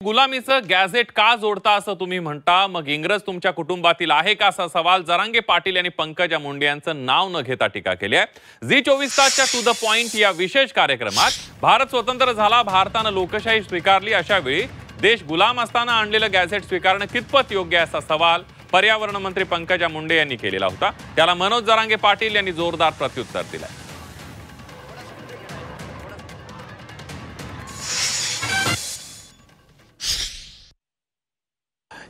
गुलामीचं gadget का जोडता असं तुम्ही म्हणता? मग इंग्रज तुमच्या कुटुंबातील आहे का असा सवाल जरांगे पाटील यांनी पंकजा मुंडे यांचं नाव न घेता टीका केली आहे। झी 24 तासच्या टू द पॉइंट या विशेष कार्यक्रमात भारत स्वतंत्र झाला, भारतानं लोकशाही स्वीकारली, अशा वेळी देश गुलाम असताना आणलेलं गॅझेट स्वीकारणं कितपत योग्य आहे असा सवाल पर्यावरण मंत्री पंकजा मुंडे यांनी केलेला होता। त्याला मनोज जरांगे पाटील यांनी जोरदार प्रत्युत्तर दिलंय।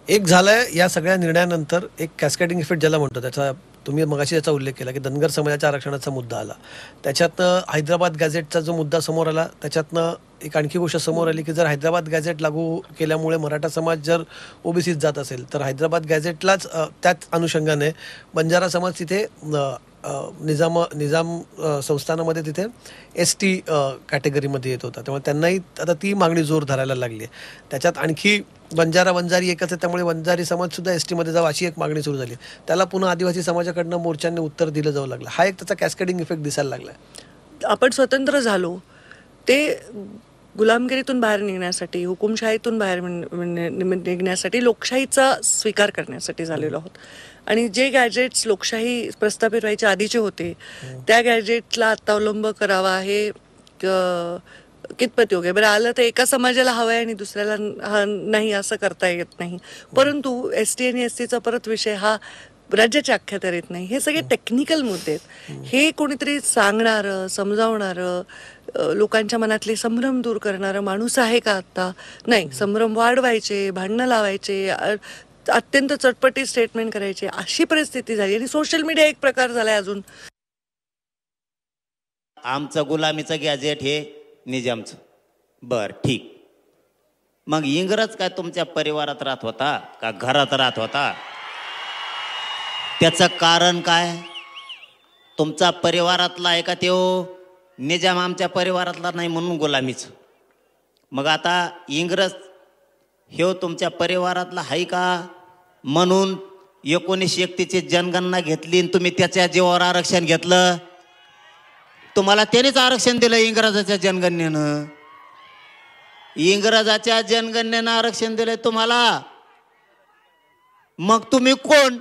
एक झालंय या सगळ्या निर्णयानंतर एक कॅस्केडिंग इफेक्ट ज्याला म्हणतो, त्याचा तुम्ही मगाशी त्याचा उल्लेख केला की धनगर समाजाच्या आरक्षणाचा मुद्दा आला, त्याच्यातनं हैदराबाद गॅझेटचा जो मुद्दा समोर आला, त्याच्यातनं एक आणखी गोष्ट समोर आली की जर हैदराबाद गॅझेट लागू केल्यामुळे मराठा समाज जर ओबीसीत जात असेल तर हैदराबाद गॅझेटलाच त्याच अनुषंगाने बंजारा समाज तिथे निजाम संस्थानामध्ये तिथे ST कॅटेगरीमध्ये येत होता, त्यामुळे त्यांनाही आता ती मागणी जोर धरायला लागली आहे। त्याच्यात आणखी बंजारी एकच आहे, त्यामुळे बंजारी समाजसुद्धा STमध्ये जावं अशी एक मागणी सुरू झाली। त्याला पुन्हा आदिवासी समाजाकडनं मोर्चांनी उत्तर दिलं जाऊ लागलं। हा एक त्याचा कॅस्केडिंग इफेक्ट दिसायला लागला आहे। आपण स्वतंत्र झालो ते गुलामगिरीतून बाहेर निघण्यासाठी, हुकुमशाहीतून बाहेर निघण्यासाठी, लोकशाहीचा स्वीकार करण्यासाठी झालेलो आहोत। आणि जे गॅजेट्स लोकशाही प्रस्थापित व्हायच्या आधीचे होते त्या गॅजेटला आता अवलंब करावा हे कितपत योग्य? बरं, आलं तर एका समाजाला हवं आहे आणि दुसऱ्याला नाही असं करता येत नाही। परंतु ST आणि SCचा परत विषय हा राज्याच्या अख्ख्यात येत नाही। हे सगळे टेक्निकल मुद्दे आहेत। हे कोणीतरी सांगणारं, समजावणारं, लोकांच्या मनातले संभ्रम दूर करणारं माणूस आहे का आता? नाही, संभ्रम वाढवायचे, भांडणं लावायचे, अत्यंत चटपटी स्टेटमेंट करायचे, अशी परिस्थिती झाली। आणि सोशल मीडिया एक प्रकार झालाय अजून। आमचं गुलामीचं गॅजेट हे निजामचं, बर ठीक। मग इंग्रज काय तुमच्या परिवारात राहत होता का घरात राहत होता? त्याचं कारण काय? तुमचा परिवारातला आहे का त्यो? निजाम आमच्या परिवारातला नाही म्हणून गुलामीचं। मग आता इंग्रज हे तुमच्या परिवारातला आहे का म्हणून 1931ची जनगणना घेतली आणि तुम्ही त्याच्या जीवावर आरक्षण घेतलं? तुम्हाला त्यानेच आरक्षण दिलं इंग्रजाच्या जनगणनेनं। इंग्रजाच्या जनगणनेनं आरक्षण दिलंय तुम्हाला। मग तुम्ही कोण?